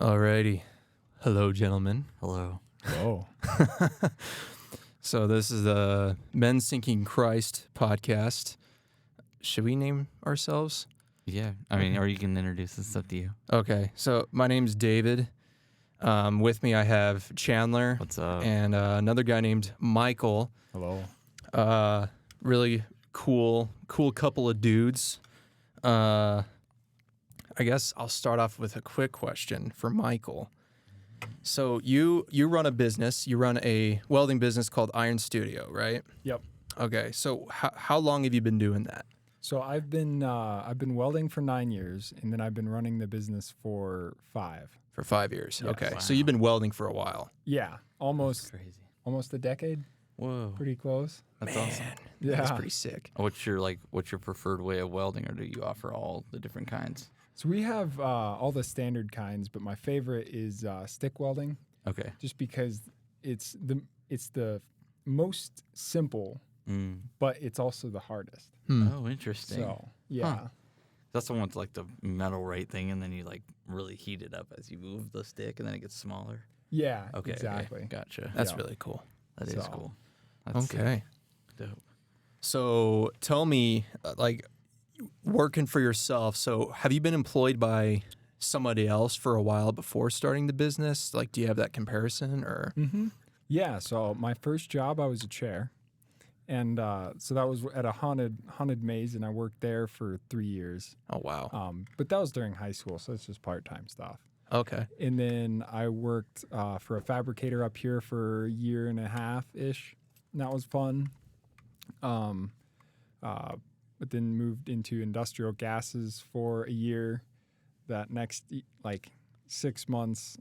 Alrighty. Hello, gentlemen. Hello. Oh, So this is the Men Sinking Christ podcast. Should we name ourselves? Yeah, I mean, or you can introduce this. It's up to you. Okay. So my name's David. With me I have Chandler What's up? and another guy named Michael. hello. Really cool couple of dudes. I guess I'll start off with a quick question for Michael. So you run a business. You run a welding business called Iron Studio, right? Yep. Okay. So how long have you been doing that? So I've been welding for 9 years, and then I've been running the business for 5. For 5 years. Yes. Okay. Wow. So you've been welding for a while. Yeah, almost Crazy. a decade. Whoa. Pretty close. That's Man, awesome. that's Yeah. pretty sick. What's your preferred way of welding, or do you offer all the different kinds? So we have all the standard kinds, but my favorite is stick welding, Okay. just because it's the most simple, but it's also the hardest. Oh, interesting. So yeah. That's the one with like the metal right thing, and then you like really heat it up as you move the stick, and then it gets smaller. Yeah, Okay. exactly. Gotcha. That's Yeah. really cool. That is So- cool. That's sick. Okay. Dope. So tell me, like, working for yourself. So have you been employed by somebody else for a while before starting the business? Like, do you have that comparison or? Yeah, so my first job, I was a chair, and so that was at a haunted maze, and I worked there for 3 years. Oh, wow. But that was during high school, so it's just part-time stuff. Okay. And then I worked for a fabricator up here for a year and a half ish, and that was fun. But then moved into industrial gases for a year. That next 6 months,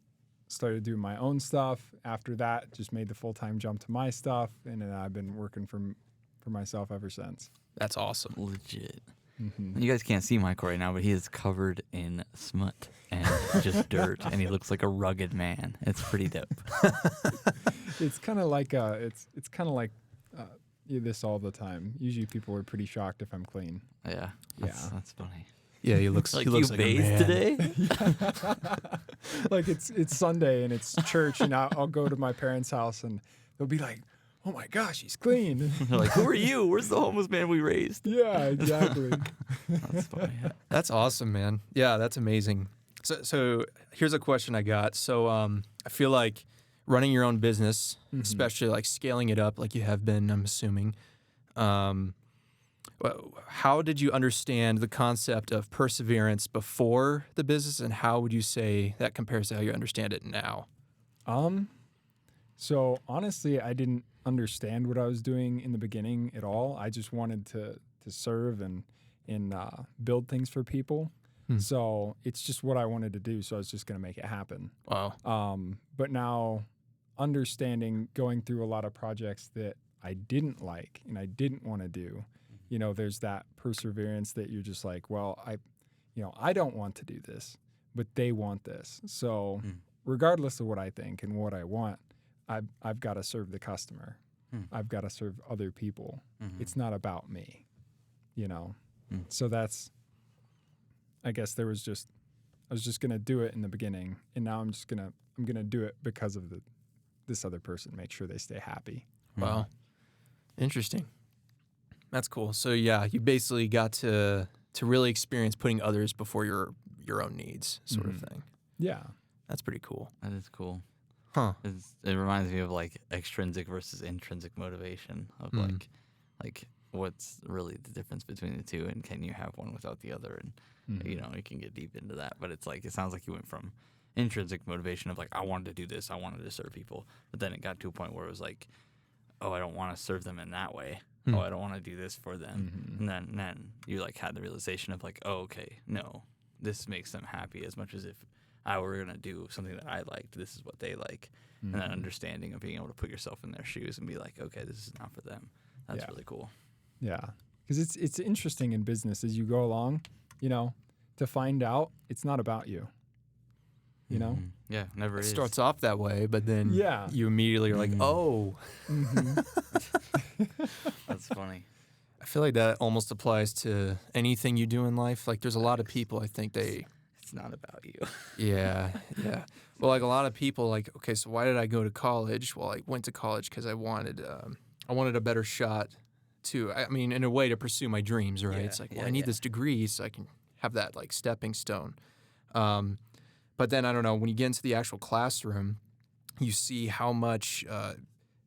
started doing my own stuff. After that, just made the full-time jump to my stuff, and then I've been working for myself ever since. That's awesome. Legit. Mm-hmm. You guys can't see Michael right now, but he is covered in smut and just dirt, and he looks like a rugged man. It's pretty dope. It's kind of like this all the time. Usually, people are pretty shocked if I'm clean. Yeah. That's funny. Yeah, he looks Like he looks you like a bathed man. today? Like it's Sunday and it's church, and I'll go to my parents' house and they'll be like, "Oh my gosh, he's clean." They're like, who are you? Where's the homeless man we raised? Yeah, exactly. That's funny. That's awesome, man. Yeah, that's amazing. So here's a question I got. So I feel like running your own business, especially like scaling it up like you have been, I'm assuming. How did you understand the concept of perseverance before the business, and how would you say that compares to how you understand it now? So honestly, I didn't understand what I was doing in the beginning at all. I just wanted to serve and build things for people. So it's just what I wanted to do. So I was just going to make it happen. Wow. But now understanding, going through a lot of projects that I didn't like and I didn't want to do, there's that perseverance that you're just like, well, I don't want to do this, but they want this. So regardless of what I think and what I want, I've got to serve the customer. I've got to serve other people. It's not about me, So that's, I guess I was just going to do it in the beginning, and now I'm going to do it because of this other person, make sure they stay happy. Wow. Interesting. That's cool. So yeah, you basically got to really experience putting others before your own needs, sort of thing. Yeah. That's pretty cool. That is cool. Huh. It reminds me of like extrinsic versus intrinsic motivation of like what's really the difference between the two, and can you have one without the other? And you can get deep into that, but it's like it sounds like you went from intrinsic motivation of like I wanted to do this, I wanted to serve people, but then it got to a point where it was like, oh, I don't want to serve them in that way. Oh, I don't want to do this for them. And then you like had the realization of like, oh, okay, no, this makes them happy as much as if I were going to do something that I liked. This is what they like. And that understanding of being able to put yourself in their shoes and be like, okay, this is not for them. That's really cool. Yeah. Because it's interesting in business as you go along, to find out it's not about you. Yeah, never It is. starts off that way, but then Yeah. you immediately are like, oh. That's funny. I feel like that almost applies to anything you do in life. Like there's a lot of people, I think they it's not about you. Yeah, yeah. Well, like a lot of people, like, okay, so why did I go to college? Well, I went to college because I wanted a better shot to, I mean, in a way to pursue my dreams, right? Yeah, It's like, well, yeah, I need yeah. this degree so I can have that like stepping stone. But then I don't know, when you get into the actual classroom, you see how much,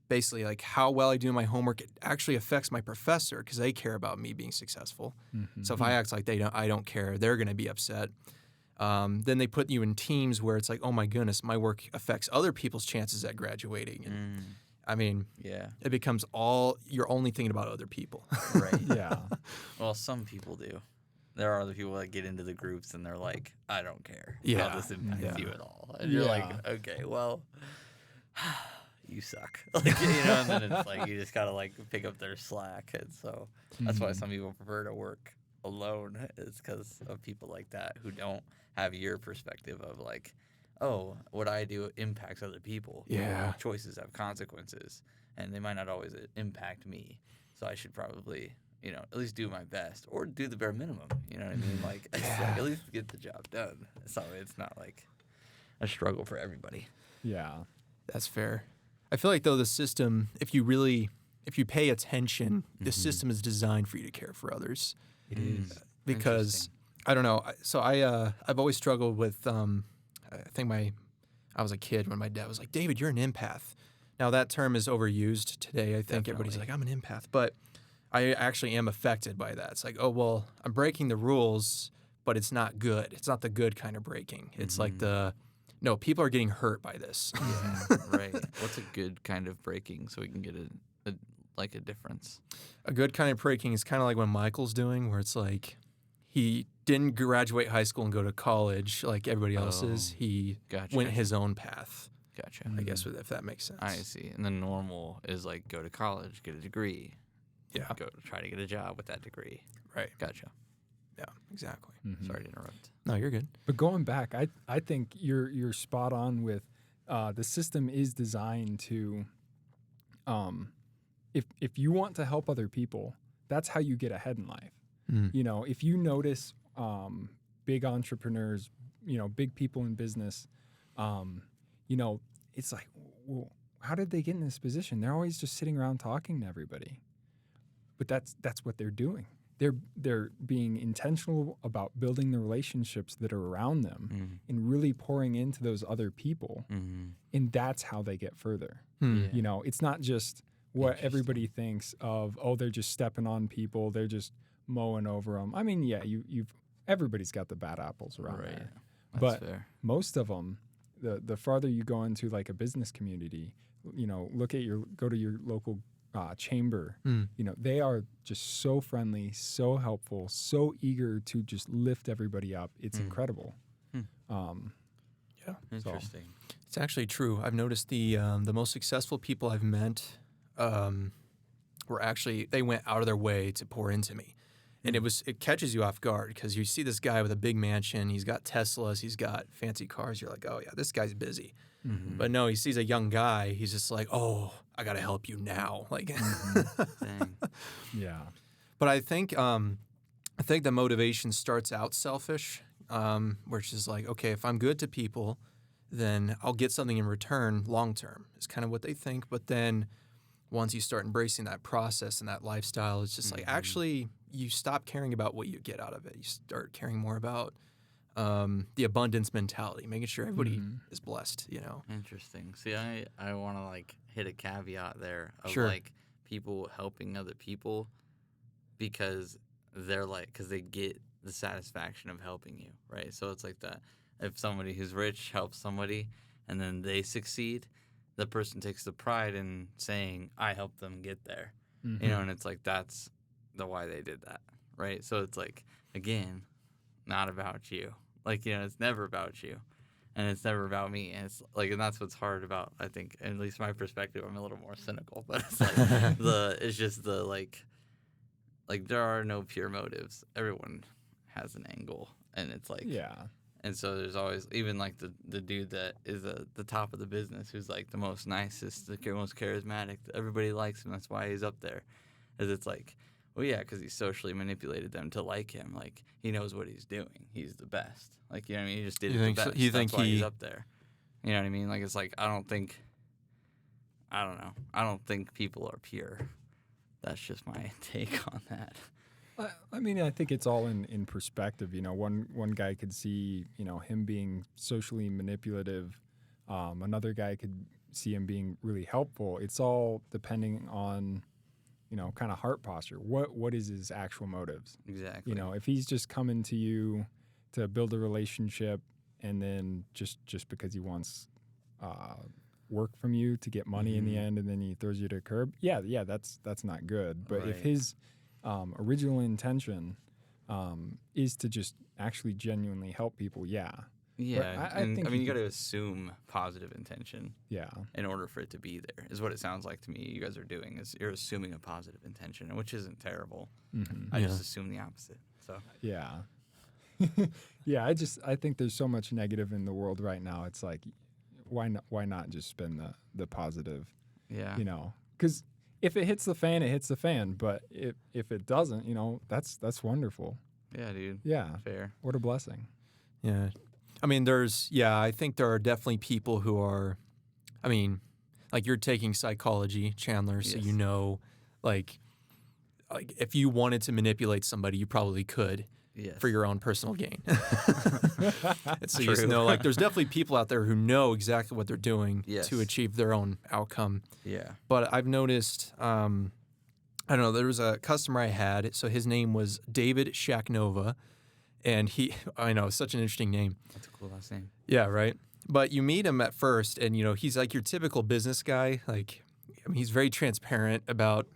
basically like how well I do my homework, it actually affects my professor because they care about me being successful. So if I act like I don't care, they're going to be upset. Then they put you in teams where it's like, oh my goodness, my work affects other people's chances at graduating. And I mean, Yeah. it becomes you're only thinking about other people. Right. Yeah. Well, some people do. There are other people that get into the groups and they're like, I don't care. Yeah. How this impacts Yeah. you at all. And you're like, Yeah. okay, well, you suck. Like, you know, and then it's like you just gotta like pick up their slack. And so that's why some people prefer to work alone, is because of people like that who don't have your perspective of like, oh, what I do impacts other people. Yeah. Choices have consequences, and they might not always impact me. So I should probably, you know, at least do my best or do the bare minimum. You know what I mean? Like, it's like at least get the job done. So it's not like a struggle for everybody. Yeah. That's fair. I feel like though the system, if you pay attention, the system is designed for you to care for others. It is. Because I don't know. So I've always struggled with. I think I was a kid when my dad was like, "David, you're an empath." Now that term is overused today. I think everybody's like, "I'm an empath," but I actually am affected by that. It's like, oh well, I'm breaking the rules, but it's not good. It's not the good kind of breaking. It's like no, people are getting hurt by this. Yeah, right. What's a good kind of breaking so we can get a difference? A good kind of breaking is kind of like what Michael's doing, where it's like he didn't graduate high school and go to college like everybody else is. He went his own path. Gotcha. I guess if that makes sense. I see. And the normal is like go to college, get a degree. Yeah. Go try to get a job with that degree. Right. Gotcha. Yeah. Exactly. Sorry to interrupt. No, you're good. But going back, I think you're spot on with the system is designed to if you want to help other people, that's how you get ahead in life. You know, if you notice big entrepreneurs, you know, big people in business, you know, it's like, well, how did they get in this position? They're always just sitting around talking to everybody. But that's what they're doing. They're being intentional about building the relationships that are around them and really pouring into those other people. And that's how they get further. Yeah. You know, it's not just what everybody thinks of, oh, they're just stepping on people, they're just mowing over them. I mean, yeah, everybody's got the bad apples around there. That's But fair. most of them, the farther you go into like a business community, you know, go to your local chamber, you know, they are just so friendly, so helpful, so eager to just lift everybody up. It's incredible. Yeah. Interesting. It's actually true. I've noticed the most successful people I've met were actually, they went out of their way to pour into me. And it catches you off guard because you see this guy with a big mansion, he's got Teslas, he's got fancy cars. You're like, oh yeah, this guy's busy. But no, he sees a young guy. He's just like, oh, I got to help you now. Like, Dang. Yeah. but I think the motivation starts out selfish, which is like, okay, if I'm good to people, then I'll get something in return long term. It's kind of what they think. But then once you start embracing that process and that lifestyle, it's just like actually you stop caring about what you get out of it. You start caring more about the abundance mentality, making sure everybody is blessed, you know? Interesting. See, I want to like hit a caveat there of Sure. like people helping other people because because they get the satisfaction of helping you, right? So it's like that. If somebody who's rich helps somebody and then they succeed, the person takes the pride in saying, I helped them get there. You know, and it's like that's the why they did that, right? So it's like, again, not about you. Like, you know, it's never about you. And it's never about me. And it's like, and that's what's hard about, I think, at least my perspective, I'm a little more cynical, but it's like it's just the like there are no pure motives. Everyone has an angle. And it's like, Yeah. and so there's always, even like the dude that is the top of the business, who's like the most nicest, the most charismatic, everybody likes him. That's why he's up there. Is it's like, Well, yeah, because he socially manipulated them to like him. Like, he knows what he's doing. He's the best. Like, you know what I mean? He just did You it think the so? best. You That's think why he's he- up there. You know what I mean? Like, it's like, I don't know. I don't think people are pure. That's just my take on that. I mean, I think it's all in perspective. You know, one guy could see, you know, him being socially manipulative. Another guy could see him being really helpful. It's all depending on, you know, kind of heart posture. What is his actual motives? Exactly. You know, if he's just coming to you to build a relationship, and then just because he wants work from you to get money in the end, and then he throws you to the curb, yeah, that's not good. But if Right. his original intention is to just actually genuinely help people, yeah, Yeah, I think I he mean, you got could- to assume positive intention yeah, in order for it to be there, is what it sounds like to me. You guys are doing is you're assuming a positive intention, which isn't terrible. I Yeah. just assume the opposite. So yeah, yeah. I think there's so much negative in the world right now. It's like, why not just spin the positive? yeah, You know, because if it hits the fan, it hits the fan. But if it doesn't, you know, that's wonderful. yeah, dude, Yeah, fair. what a blessing. Yeah. I mean, I think there are definitely people who are, I mean, like you're taking psychology, Chandler, so Yes. you know, like if you wanted to manipulate somebody, you probably could Yes. for your own personal gain. And so you just True. know, like, there's definitely people out there who know exactly what they're doing Yes. to achieve their own outcome. Yeah. But I've noticed, I don't know, there was a customer I had, so his name was David Shaknova, and I know, such an interesting name. That's a cool last name. Yeah, right. But you meet him at first, and you know he's like your typical business guy. Like, I mean, he's very transparent about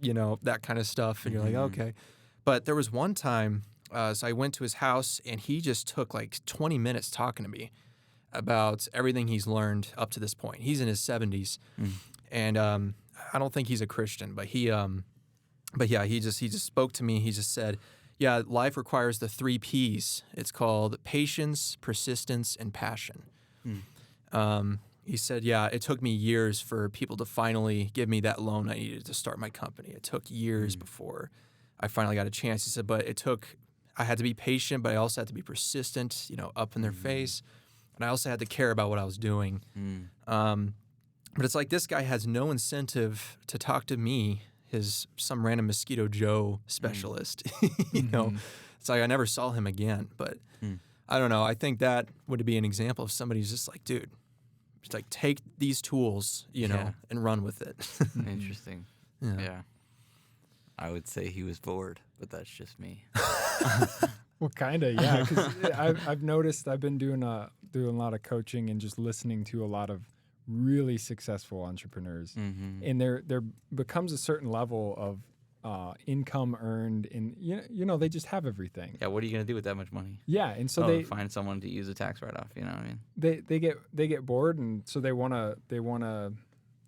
that kind of stuff, and you're like, okay. But there was one time, so I went to his house, and he just took like 20 minutes talking to me about everything he's learned up to this point. He's in his 70s, and I don't think he's a Christian, but yeah, he just spoke to me. He just said, yeah, life requires the 3 Ps. It's called patience, persistence, and passion. He said, yeah, it took me years for people to finally give me that loan I needed to start my company. It took years before I finally got a chance. He said, but I had to be patient, but I also had to be persistent, up in their face. And I also had to care about what I was doing. But it's like this guy has no incentive to talk to me, some random Mosquito Joe specialist. It's like I never saw him again. But I don't know. I think that would be an example of somebody who's just like, dude, just like take these tools, and run with it. Interesting. Yeah. Yeah. I would say he was bored, but that's just me. Well, kind of, yeah. Because I've noticed I've been doing a lot of coaching and just listening to a lot of really successful entrepreneurs, and there becomes a certain level of income earned, and they just have everything. Yeah, what are you gonna do with that much money? Yeah, and so they find someone to use a tax write-off. You know what I mean? they get bored, and so they wanna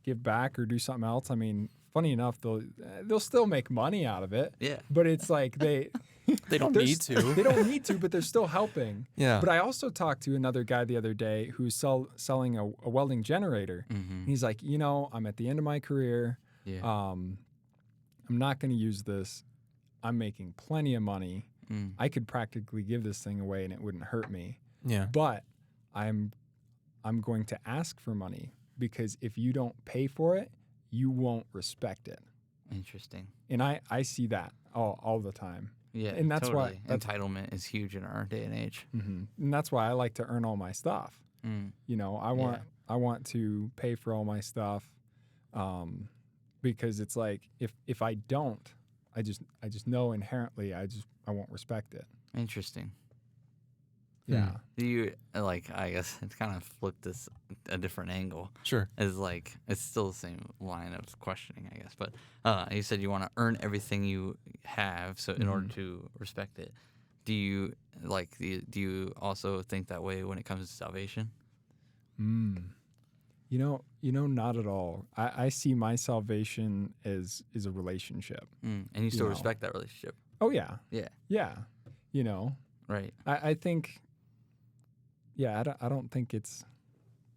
give back or do something else. I mean, funny enough, they'll still make money out of it. Yeah. But it's like they They don't need to. They don't need to, but they're still helping. Yeah. But I also talked to another guy the other day who's selling a welding generator. And he's like, I'm at the end of my career. Yeah. I'm not going to use this. I'm making plenty of money. I could practically give this thing away and it wouldn't hurt me. Yeah. But I'm going to ask for money, because if you don't pay for it, you won't respect it. Interesting. And I see that all the time. Yeah, And that's why- totally. Entitlement is huge in our day and age. And that's why I like to earn all my stuff. I want to pay for all my stuff, because it's like if I don't, I just know inherently I won't respect it. Interesting. Yeah. Do you I guess it's kind of flipped this a different angle. Sure. Is like it's still the same line of questioning, I guess. But you said you want to earn everything you have, so in order to respect it. Do you also think that way when it comes to salvation? Not at all. I see my salvation as a relationship. And you still know. respect that relationship. Oh yeah. Yeah. Yeah. Right. I think. Yeah, I don't think it's.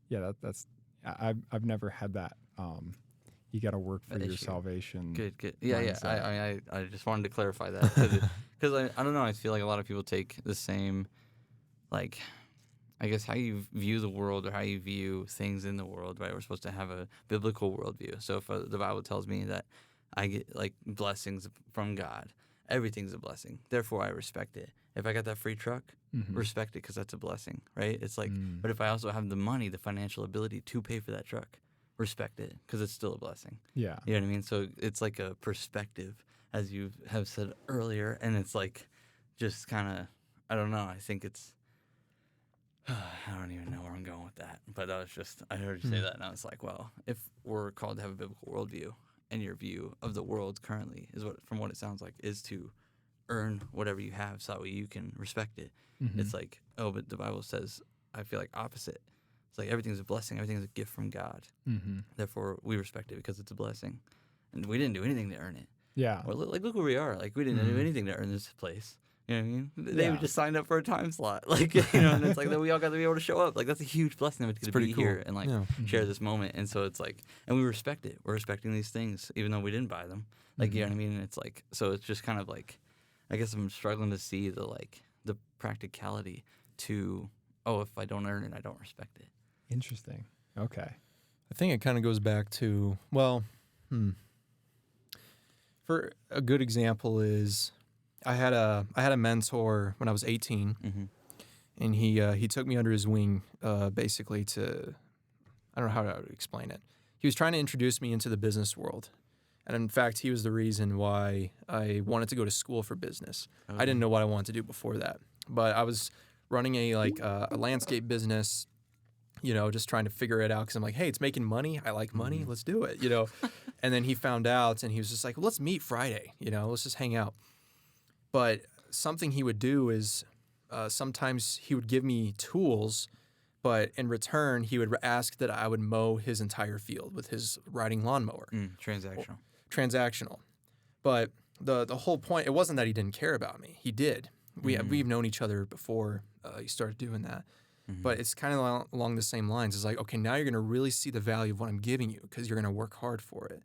Yeah, that's. I've never had that. you got to work for That your issue. salvation. Good. Yeah. mindset. I just wanted to clarify that because I don't know. I feel like a lot of people take the same, like, I guess how you view the world or how you view things in the world. Right? We're supposed to have a biblical worldview. So if the Bible tells me that I get like blessings from God, everything's a blessing. Therefore, I respect it. If I got that free truck, respect it because that's a blessing, right? It's like, but if I also have the money, the financial ability to pay for that truck, respect it because it's still a blessing. Yeah. You know what I mean? So it's like a perspective, as you have said earlier, and it's like just kind of, I don't know. I think it's, I don't even know where I'm going with that, but that was just, I heard you say that, and I was like, well, if we're called to have a biblical worldview, and your view of the world currently is what, from what it sounds like, is to earn whatever you have so that way you can respect it. It's like, oh, but the Bible says, I feel like opposite. It's like everything's a blessing, everything's a gift from God. Therefore, we respect it because it's a blessing, and we didn't do anything to earn it. Yeah. Or like, look where we are. Like we didn't do anything to earn this place. You know what I mean? David Yeah. just signed up for a time slot, like and it's like that we all got to be able to show up. Like that's a huge blessing that we get to pretty be cool. here and like Yeah. share this moment. And so it's like, and we respect it. We're respecting these things, even though we didn't buy them. Like you know what I mean? And it's like, so it's just kind of like, I guess I'm struggling to see the practicality to, oh, if I don't earn it, I don't respect it. Interesting. Okay. I think it kind of goes back to, well, for a good example is I had a mentor when I was 18, and he took me under his wing, basically to, I don't know how to explain it. He was trying to introduce me into the business world. And in fact, he was the reason why I wanted to go to school for business. I didn't know what I wanted to do before that, but I was running a landscape business, just trying to figure it out because I'm like, hey, it's making money. I like money. Let's do it, And then he found out and he was just like, well, let's meet Friday, let's just hang out. But something he would do is sometimes he would give me tools, but in return, he would ask that I would mow his entire field with his riding lawnmower. Transactional. But the whole point, it wasn't that he didn't care about me. He did. We've known each other before he started doing that. But it's kind of along the same lines. It's like, okay, now you're going to really see the value of what I'm giving you because you're going to work hard for it.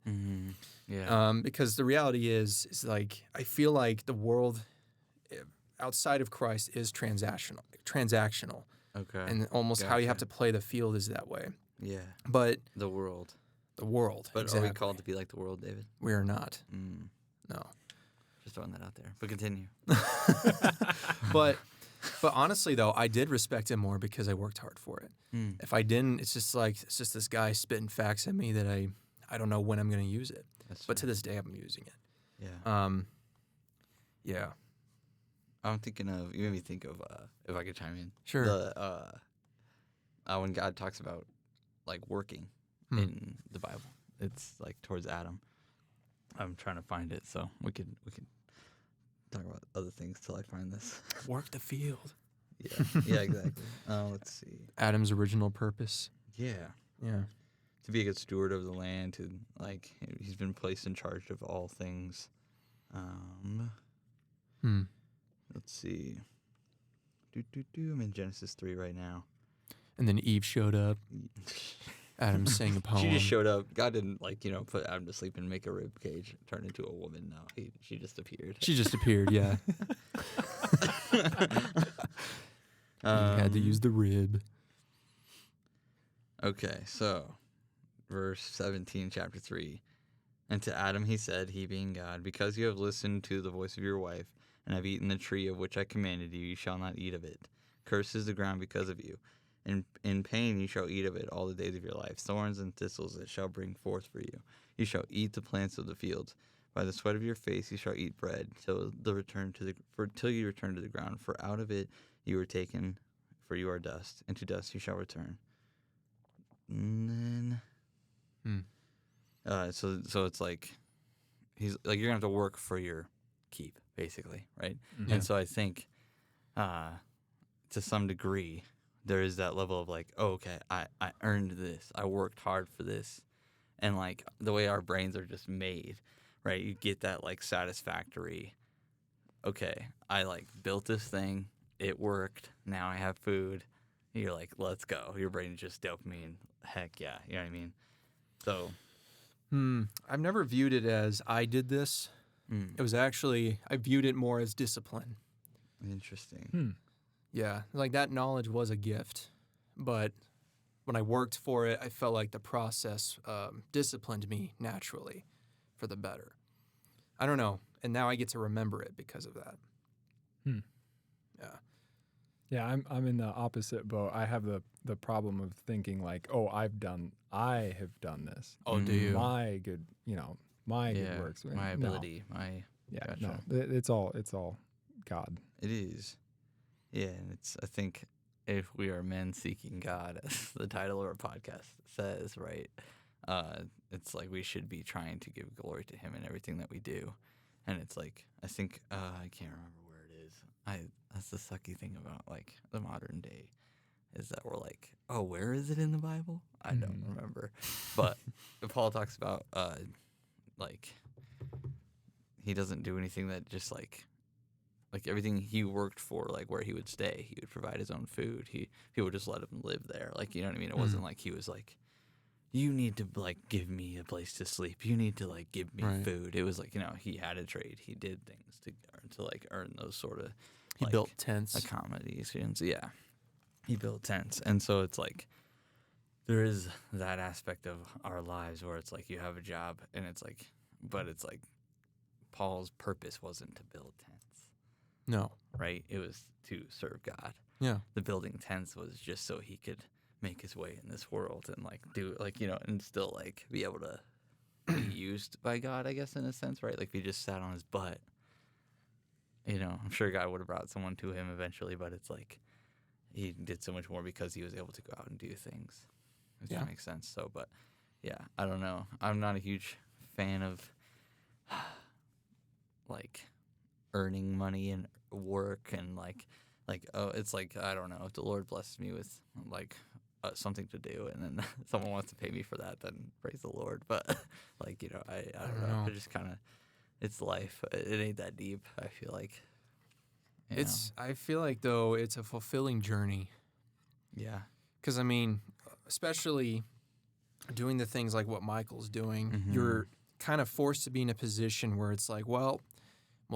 Yeah. Because the reality is like, I feel like the world outside of Christ is transactional. Okay. And almost how you have to play the field is that way. Yeah. But The world. but exactly. Are we called to be like the world, David? We are not. No. Just throwing that out there. But continue. But honestly, though, I did respect him more because I worked hard for it. If I didn't, it's just this guy spitting facts at me that I don't know when I'm going to use it. But to this day, I'm using it. Yeah. Yeah. I'm thinking of, you made me think of, if I could chime in. Sure. When God talks about like working in the Bible, it's like towards Adam. I'm trying to find it so we could talk about other things till I find this. Work the field. Yeah, exactly. Let's see. Adam's original purpose. Yeah. To be a good steward of the land, to like he's been placed in charge of all things. Let's see. I'm in Genesis 3 right now. And then Eve showed up. Adam sang a poem. She just showed up. God didn't put Adam to sleep and make a rib cage turn into a woman. No, she just appeared. She just appeared, yeah. He had to use the rib. Okay, so verse 17, chapter 3. And to Adam he said, he being God, because you have listened to the voice of your wife, and have eaten the tree of which I commanded you, you shall not eat of it. Cursed is the ground because of you. In pain you shall eat of it all the days of your life. Thorns and thistles it shall bring forth for you. You shall eat the plants of the field. By the sweat of your face you shall eat bread till you return to the ground. For out of it you were taken, for you are dust, and to dust you shall return. And then, so it's like he's like, you're gonna have to work for your keep, basically, right? Yeah. And so I think, to some degree, there is that level of like, oh, okay, I earned this, I worked hard for this, and like the way our brains are just made, right? You get that like satisfactory. Okay, I like built this thing, it worked, now I have food. You're like, let's go. Your brain is just dopamine. Heck yeah, you know what I mean? So, I've never viewed it as I did this. It was actually, I viewed it more as discipline. Interesting. Yeah, like that knowledge was a gift, but when I worked for it, I felt like the process disciplined me naturally for the better. I don't know, and now I get to remember it because of that. Yeah. Yeah, I'm in the opposite boat. I have the problem of thinking like, oh, I have done this. Oh, do you? My good, my good works. My No. ability, my Yeah, Gotcha. no, it's all God. It is. Yeah, and I think if we are men seeking God, as the title of our podcast says, right? It's like we should be trying to give glory to Him in everything that we do. And it's like, I think, I can't remember where it is. That's the sucky thing about like the modern day is that we're like, oh, where is it in the Bible? I don't remember. But Paul talks about, like, he doesn't do anything that just like everything he worked for, like where he would stay, he would provide his own food. People would just let him live there. Like, you know what I mean? It wasn't like he was like, you need to like give me a place to sleep. You need to like give me food. It was like, he had a trade. He did things to like earn those sort of He built tents. accommodations. Yeah. He built tents. And so it's like there is that aspect of our lives where it's like you have a job and it's like, but it's like Paul's purpose wasn't to build tents, No. right? It was to serve God. Yeah. The building tents was just so he could make his way in this world and like do like, and still like be able to be used by God, I guess, in a sense, right? Like if he just sat on his butt, I'm sure God would have brought someone to him eventually, but it's like he did so much more because he was able to go out and do things. If that makes sense. So, but yeah, I don't know. I'm not a huge fan of like earning money and work and like it's like, I don't know, if the Lord blesses me with like something to do and then someone wants to pay me for that, then praise the Lord. But like, I don't know. It just kind of, it's life. It ain't that deep, I feel like. I feel like though it's a fulfilling journey. Yeah. Because I mean, especially doing the things like what Michael's doing, you're kind of forced to be in a position where it's like, well,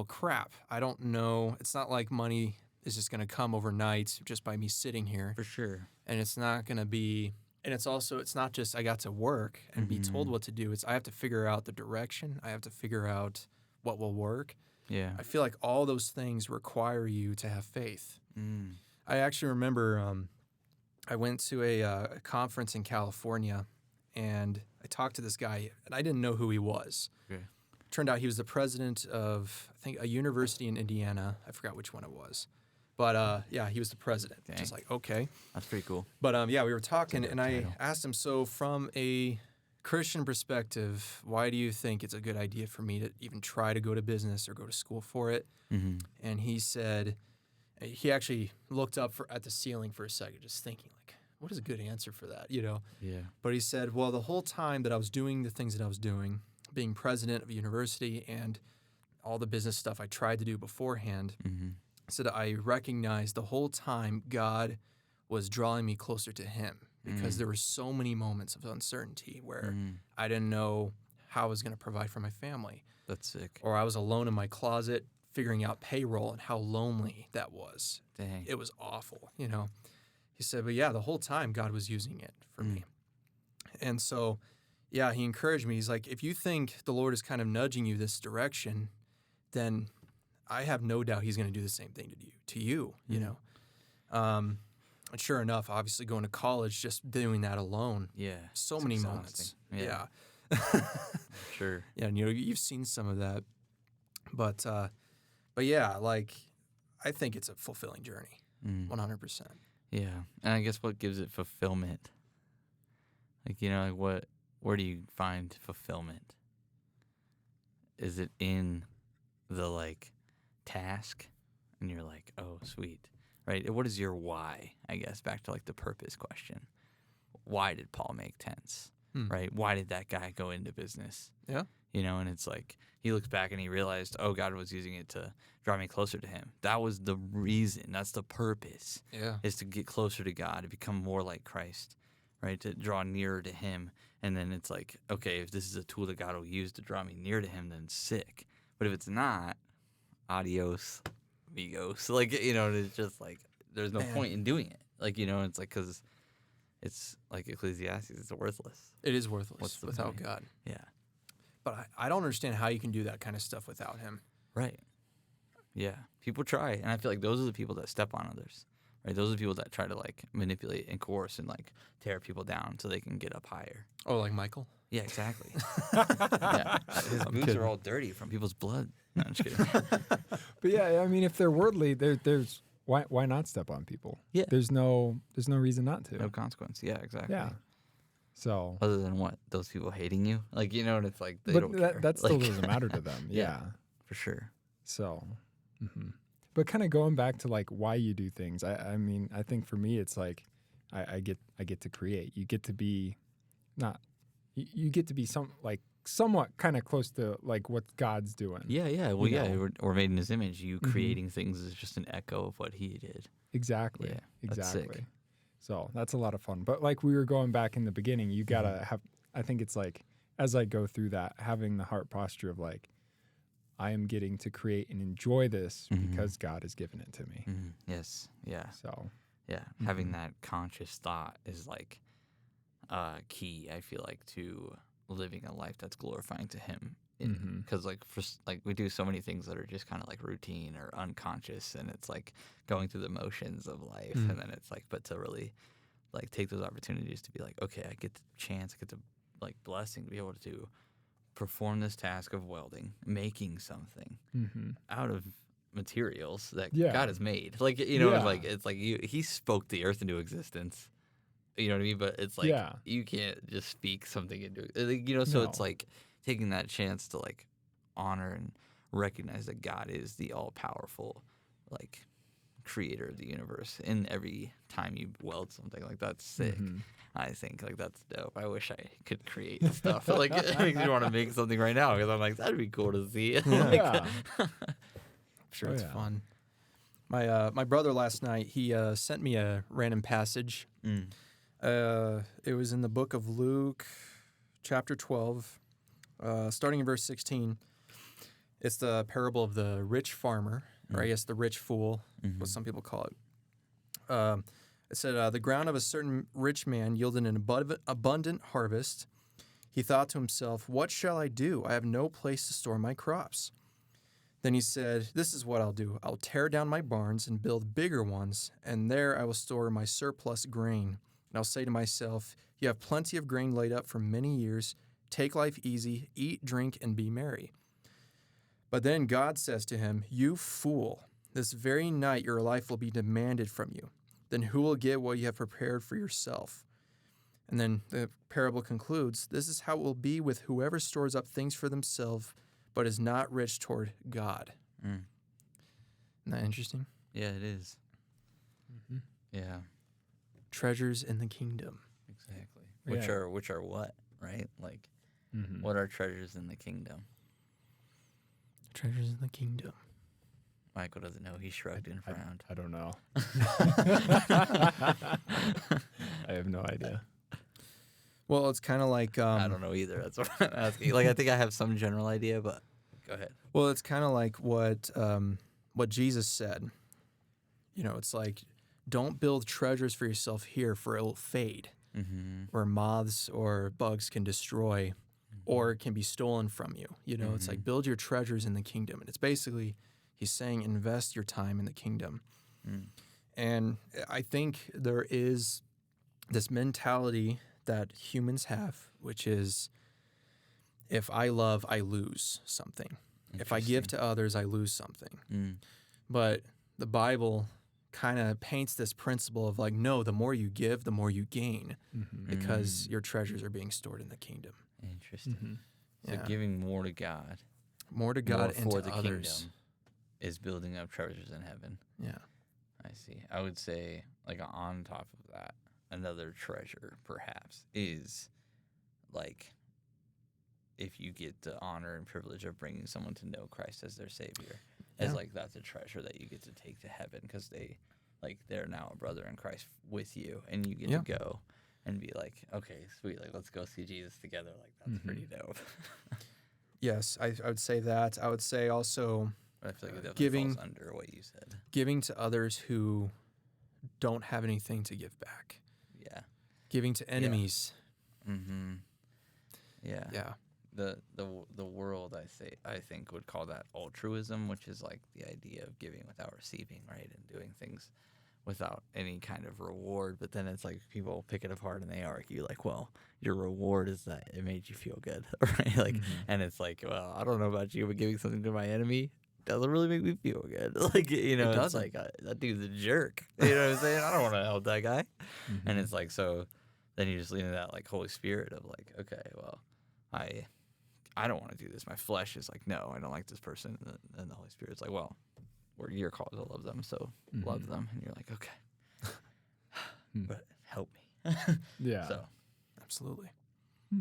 crap. I don't know. It's not like money is just going to come overnight just by me sitting here. For sure. And it's not going to be, and it's not just I got to work and be told what to do. It's I have to figure out the direction. I have to figure out what will work. Yeah. I feel like all those things require you to have faith. I actually remember I went to a conference in California, and I talked to this guy, and I didn't know who he was. Okay. Turned out he was the president of, I think, a university in Indiana. I forgot which one it was. But, he was the president. Dang. Just like, okay. That's pretty cool. But, we were talking, and I title. asked him, so from a Christian perspective, why do you think it's a good idea for me to even try to go to business or go to school for it? And he said, he actually looked up at the ceiling for a second, just thinking, like, what is a good answer for that, Yeah. But he said, well, the whole time that I was doing the things that I was doing, being president of a university and all the business stuff I tried to do beforehand, said I recognized the whole time God was drawing me closer to Him because there were so many moments of uncertainty where I didn't know how I was going to provide for my family. That's sick. Or I was alone in my closet figuring out payroll and how lonely that was. Dang. It was awful, He said, but yeah, the whole time God was using it for me. And so, yeah, he encouraged me. He's like, if you think the Lord is kind of nudging you this direction, then I have no doubt He's going to do the same thing to you, And sure enough, obviously going to college, just doing that alone. Yeah. So it's many exhausting. moments. Yeah. Sure. Yeah, and you've seen some of that. But yeah, like I think it's a fulfilling journey. 100%. Yeah. And I guess what gives it fulfillment? Like, where do you find fulfillment? Is it in the like task and you're like, oh, sweet, right? What is your why? I guess back to like the purpose question. Why did Paul make tents? Right? Why did that guy go into business? Yeah. And it's like he looks back and he realized, oh, God was using it to draw me closer to Him. That was the reason. That's the purpose. Yeah. Is to get closer to God, to become more like Christ. right? To draw nearer to him. And then it's like, okay, if this is a tool that God will use to draw me near to him, then sick. But if it's not, adios, amigos. Like, it's just like, there's no point in doing it. Like, it's like, because it's like Ecclesiastes, it's worthless. It is worthless the without point? God. Yeah. But I don't understand how you can do that kind of stuff without him. Right. Yeah. People try. And I feel like those are the people that step on others. Right. Those are the people that try to like manipulate and coerce and like tear people down so they can get up higher. Oh, like Michael? Yeah, exactly. Yeah. His boots kidding. are all dirty from people's blood. No, I'm just kidding. But yeah, I mean, if they're worldly, there's why not step on people? Yeah. There's no reason not to. No consequence. Yeah, exactly. Yeah. So. Other than what? Those people hating you? Like, and it's like they But don't care. that still Like, doesn't matter to them. Yeah. Yeah. for sure. So. But kind of going back to like why you do things. I mean, I think for me, it's like I get to create. You get to be you get to be somewhat kind of close to like what God's doing. Yeah. Well, You know. we're made in his image. You creating things is just an echo of what he did. Exactly. Yeah, that's Exactly. sick. So that's a lot of fun. But like we were going back in the beginning, you gotta have. I think it's like as I go through that, having the heart posture of like, I am getting to create and enjoy this because God has given it to me. Yes. Yeah. So Yeah. Having that conscious thought is like key, I feel like, to living a life that's glorifying to him. Because like we do so many things that are just kind of like routine or unconscious, and it's like going through the motions of life, and then it's like, but to really like take those opportunities to be like, okay, I get the chance, I get the like blessing to be able to perform this task of welding, making something out of materials that God has made. Like, it's like he spoke the earth into existence. You know what I mean? But it's like you can't just speak something into it. So it's like taking that chance to like honor and recognize that God is the all-powerful like creator of the universe. And every time you weld something, like that's sick. I think like that's dope. I wish I could create stuff. Like it makes me want to make something right now because I'm like, that'd be cool to see. yeah. I'm sure it's fun. My brother last night, he sent me a random passage. It was in the book of Luke, chapter 12, starting in verse 16. It's the parable of the rich farmer, or I guess the rich fool, what some people call it. It said, the ground of a certain rich man yielded an abundant harvest. He thought to himself, what shall I do? I have no place to store my crops. Then he said, this is what I'll do. I'll tear down my barns and build bigger ones, and there I will store my surplus grain. And I'll say to myself, you have plenty of grain laid up for many years. Take life easy, eat, drink, and be merry. But then God says to him, you fool, this very night your life will be demanded from you. Then who will get what you have prepared for yourself? And then the parable concludes, this is how it will be with whoever stores up things for themselves, but is not rich toward God. Isn't that interesting? Yeah, it is. Yeah. Treasures in the kingdom. Exactly. Yeah. Which are what, right? Like, what are treasures in the kingdom? Treasures in the kingdom. Michael doesn't know. He shrugged and frowned. I don't know. I have no idea. Well, it's kind of like I don't know either. That's what I'm asking. Like, I think I have some general idea, but go ahead. well, it's kind of like what Jesus said. It's like, don't build treasures for yourself here, for it will fade, where moths or bugs can destroy, or can be stolen from you. It's like build your treasures in the kingdom, and it's basically he's saying invest your time in the kingdom. And I think there is this mentality that humans have, which is if I love, I lose something. If I give to others, I lose something. But the Bible kind of paints this principle of like, no, the more you give, the more you gain, because your treasures are being stored in the kingdom. Interesting. So Yeah. giving more to God, More to God and for to the others. kingdom, is building up treasures in heaven. Yeah. I see. I would say, like, on top of that, another treasure perhaps is like if you get the honor and privilege of bringing someone to know Christ as their Savior, as like that's a treasure that you get to take to heaven because they're now a brother in Christ with you, and you get to go and be like, okay, sweet, like let's go see Jesus together. Like that's pretty dope. Yes, I would say that. I would say also But I feel like it definitely falls under what you said. giving to others who don't have anything to give back. Yeah. Giving to enemies. Mm-hmm. Yeah. Yeah. The world I think would call that altruism, which is like the idea of giving without receiving, right, and doing things without any kind of reward. But then it's like people pick it apart and they argue like, well, your reward is that it made you feel good, right? Like, and it's like, well, I don't know about you, but giving something to my enemy doesn't really make me feel good. Like, you know, it's like that dude's a jerk. You know what I'm saying? I don't want to help that guy. And it's like, so then you just lean into that like Holy Spirit of like, okay, well, I don't want to do this. My flesh is like, no, I don't like this person. And the Holy Spirit's like, well, you're called to love them, so love them. And you're like, okay, but help me. Yeah. So Absolutely. I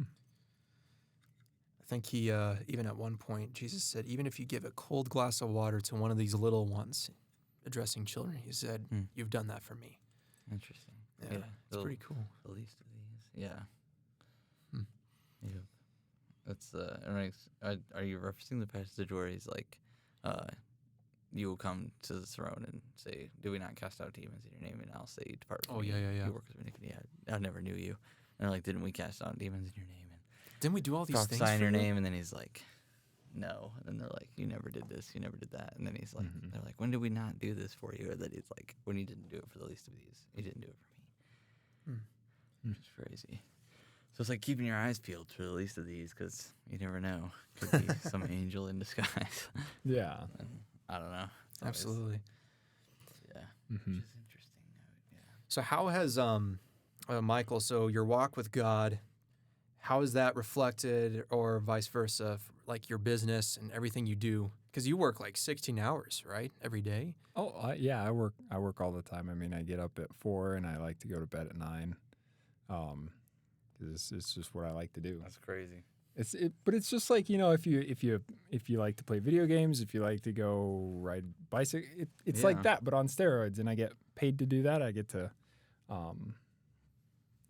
think he, even at one point, Jesus said, even if you give a cold glass of water to one of these little ones, addressing children, he said, you've done that for me. interesting. Yeah, it's pretty cool. The least of these, yeah. Yeah. That's are you referencing the passage where he's like, you will come to the throne and say, do we not cast out demons in your name? And I'll say, depart from me, yeah. you workers of iniquity. I never knew you. And they're like, didn't we cast out demons in your name? And Didn't we do all these things prophesy in for your you? name? And then he's like, no. And then they're like, you never did this, you never did that. And then he's like, they're like, when did we not do this for you? And then he's like, when you didn't do it for the least of these, you didn't do it for me. Which is crazy. So it's like keeping your eyes peeled for the least of these, because you never know. Could be some angel in disguise. Yeah. And I don't know. It's always- Absolutely. Yeah. Which is interesting. Yeah. So how has, Michael, so your walk with God, how is that reflected or vice versa, like your business and everything you do? Because you work like 16 hours, right? Every day? Oh, yeah. I work all the time. I mean, I get up at 4 and I like to go to bed at 9. 'Cause it's just what I like to do. That's crazy. But it's just like, you know, if you like to play video games, if you like to go ride bicycle, it's like that, but on steroids. And I get paid to do that. I get to, So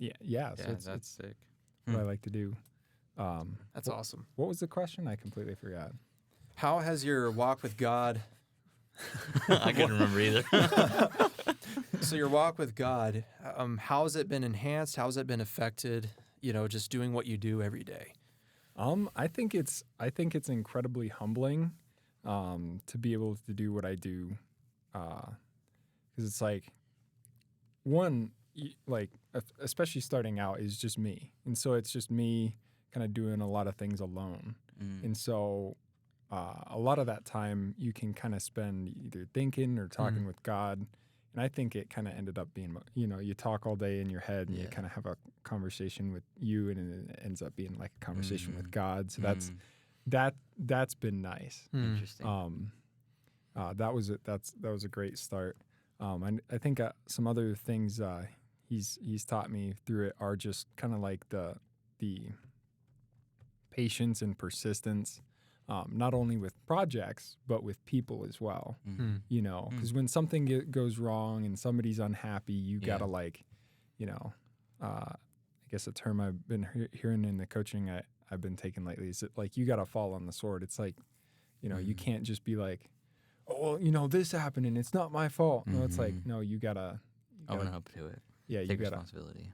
That's sick. what I like to do. That's awesome. What was the question? I completely forgot. How has your walk with God, I couldn't remember either. so your walk with God, how has it been enhanced? How has it been affected? You know, just doing what you do every day. I think it's incredibly humbling, to be able to do what I do, because it's like, one, especially starting out is just me, and so it's just me kind of doing a lot of things alone, and so a lot of that time you can kind of spend either thinking or talking with God. And I think it kind of ended up being, you know, you talk all day in your head and you kind of have a conversation with you, and it ends up being like a conversation with God. So that's been nice. Interesting. That was a great start. And I think some other things he's taught me through it are just kind of like the patience and persistence. Not only with projects, but with people as well, you know, because when something goes wrong and somebody's unhappy, you got to like, you know, I guess a term I've been hearing in the coaching I've been taking lately is that, like, you got to fall on the sword. It's like, you know, you can't just be like, oh, well, you know, this happened and it's not my fault. No, it's like, no, you gotta Own up to it. Yeah, Take you gotta. responsibility.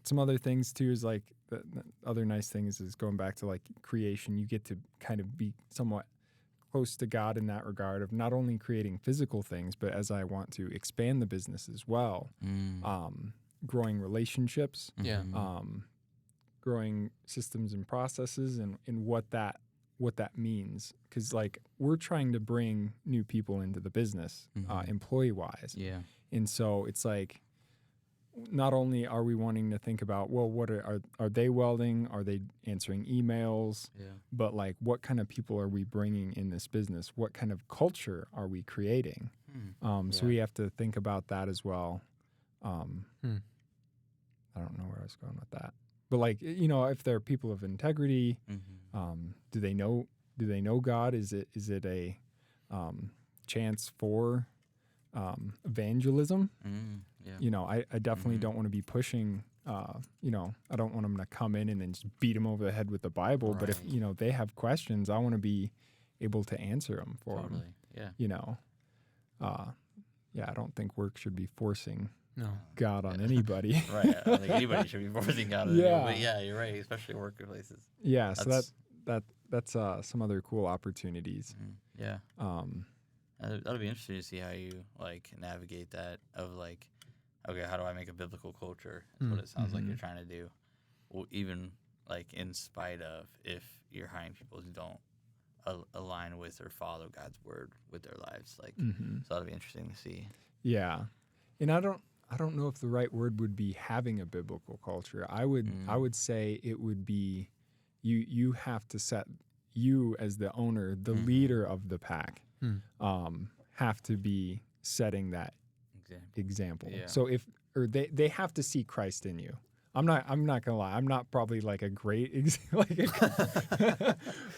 Some other things too is like the other nice things is going back to like creation. You get to kind of be somewhat close to God in that regard of not only creating physical things, but as I want to expand the business as well, growing relationships, growing systems and processes, and what that means. Because like we're trying to bring new people into the business, employee wise, and so it's like, not only are we wanting to think about, well, what are they welding? Are they answering emails? But like, what kind of people are we bringing in this business? What kind of culture are we creating? So we have to think about that as well. I don't know where I was going with that, but like, you know, if they're people of integrity, do they know God? Is it a chance for evangelism? Yeah. You know, I definitely don't want to be pushing. You know, I don't want them to come in and then just beat them over the head with the Bible. But if Right. you know they have questions, I want to be able to answer them for them. Totally. Yeah. You know, yeah, I don't think work should be forcing No. God on anybody. Right. I don't think anybody should be forcing out of it. Yeah. But yeah, you're right, especially workplaces. Yeah, so That's- that's some other cool opportunities. Yeah. Um, That'll be interesting to see how you like navigate that of like, okay, how do I make a biblical culture? Is what it sounds like you're trying to do. Well, even like in spite of if you're hiring people who don't align with or follow God's word with their lives, like so that'll be interesting to see. yeah, and I don't know if the right word would be having a biblical culture. I would say it would be you have to set, you as the owner, the leader of the pack, have to be setting that example. Yeah. So they have to see Christ in you. I'm not gonna lie. I'm not probably like a great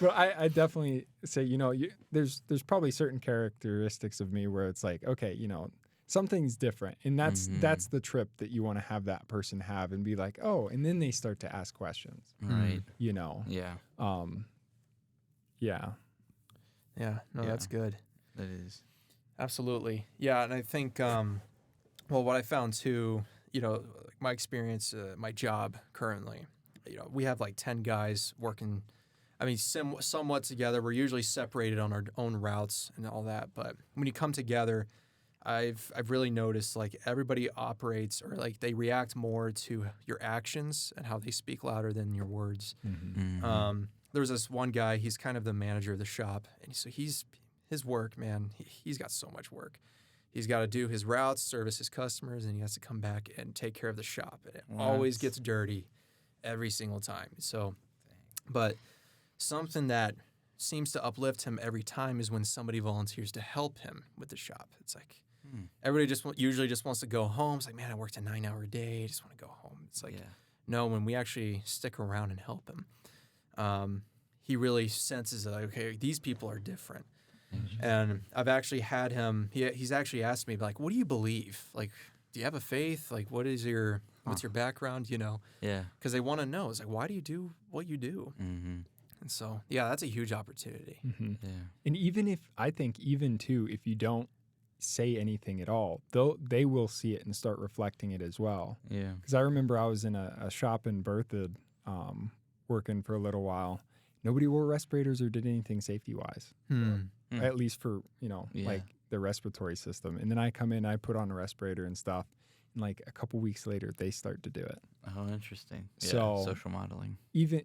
but I definitely say, you know, there's probably certain characteristics of me where it's like, okay, you know, something's different, and that's the trip that you want to have that person have and be like, oh, and then they start to ask questions, Right. you know. Yeah. Yeah. Yeah. No, Yeah. that's good. That is. Absolutely. Yeah, and I think, well, what I found too, you know, like my experience, my job currently, you know, we have like 10 guys working, I mean, somewhat together. We're usually separated on our own routes and all that, but when you come together, I've really noticed like everybody operates or like they react more to your actions and how they speak louder than your words. There was this one guy, he's kind of the manager of the shop, and so his work, man, he's got so much work. He's got to do his routes, service his customers, and he has to come back and take care of the shop. And it always gets dirty every single time. So, but something that seems to uplift him every time is when somebody volunteers to help him with the shop. It's like everybody usually just wants to go home. It's like, man, I worked a 9-hour day. I just want to go home. It's like, no, when we actually stick around and help him, he really senses that, okay, these people are different. And I've actually had him, he's actually asked me, like, what do you believe? Like, do you have a faith? Like, what's your background, you know? Yeah. Because they want to know. It's like, why do you do what you do? And so, yeah, that's a huge opportunity. Yeah. And I think even too, if you don't say anything at all, they will see it and start reflecting it as well. Yeah. Because I remember I was in a shop in Berthoud, working for a little while. Nobody wore respirators or did anything safety-wise, at least for, you know, like the respiratory system. And then I come in, I put on a respirator and stuff, and like a couple weeks later, they start to do it. Oh, interesting. Yeah, So- social modeling. Even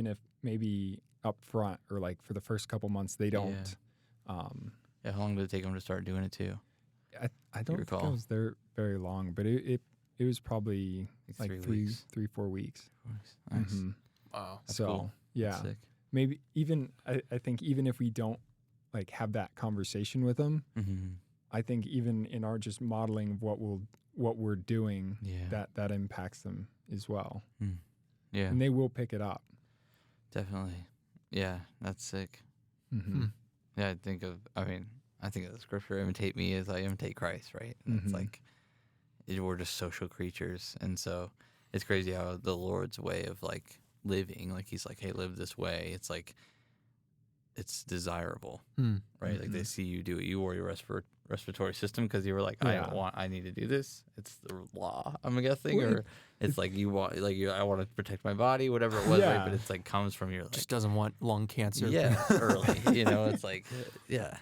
if maybe up front or like for the first couple months they don't. Yeah, how long did it take them to start doing it too? I don't think I recall? was there very long, but it was probably Like like 3 weeks. 4 weeks. Nice. Mhm. Wow. That's So cool. yeah, That's sick. maybe even I think even if we don't like have that conversation with them, I think even in our just modeling of what we're doing, Yeah. that impacts them as well, Yeah. and they will pick it up. Definitely. Yeah, that's sick. Mm-hmm. Yeah, I think of the scripture, imitate me as I imitate Christ, right? And it's like, we're just social creatures. And so it's crazy how the Lord's way of like living, like he's like, hey, live this way. It's like, it's desirable, right? Like they see you do it. You wore your respiratory system because you were like, I need to do this. It's the law, I'm guessing, or it's like I want to protect my body, whatever it was, right? But it's like comes from your like, Just doesn't want lung cancer. early, you know, it's like,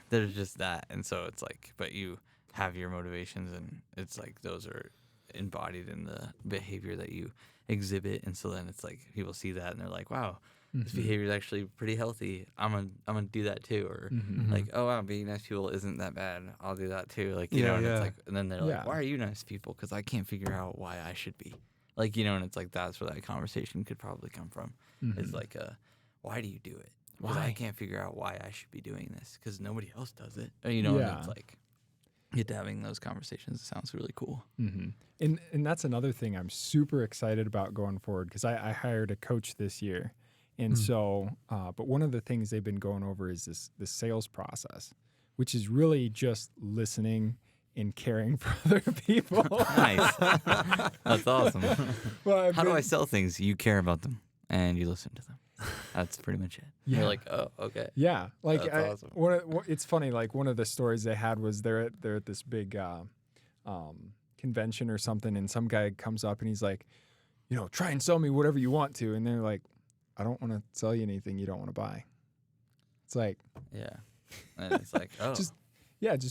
there's just that. And so it's like, but you have your motivations and it's like, those are embodied in the behavior that you exhibit. And so then it's like, people see that and they're like, wow, this behavior is actually pretty healthy. I'm gonna do that too. Or like, oh wow, being nice to people isn't that bad. I'll do that too. Like, you know, and it's like, and then they're like, why are you nice to people? Because I can't figure out why I should be. Like, you know, and it's like, that's where that conversation could probably come from. It's like, why do you do it? Because I can't figure out why I should be doing this because nobody else does it. Or, you know, and it's like, get to having those conversations. It sounds really cool. And that's another thing I'm super excited about going forward because I hired a coach this year. And so, but one of the things they've been going over is this sales process, which is really just listening in caring for other people. Nice. That's awesome. Well, How do I sell things? You care about them and you listen to them. That's pretty much it. Yeah. You're like, oh, okay. Yeah, like That's awesome. it's funny. Like one of the stories they had was they're at this big convention or something, and some guy comes up and he's like, try and sell me whatever you want to, and they're like, I don't want to sell you anything you don't want to buy. It's like, Yeah. And it's like, oh. just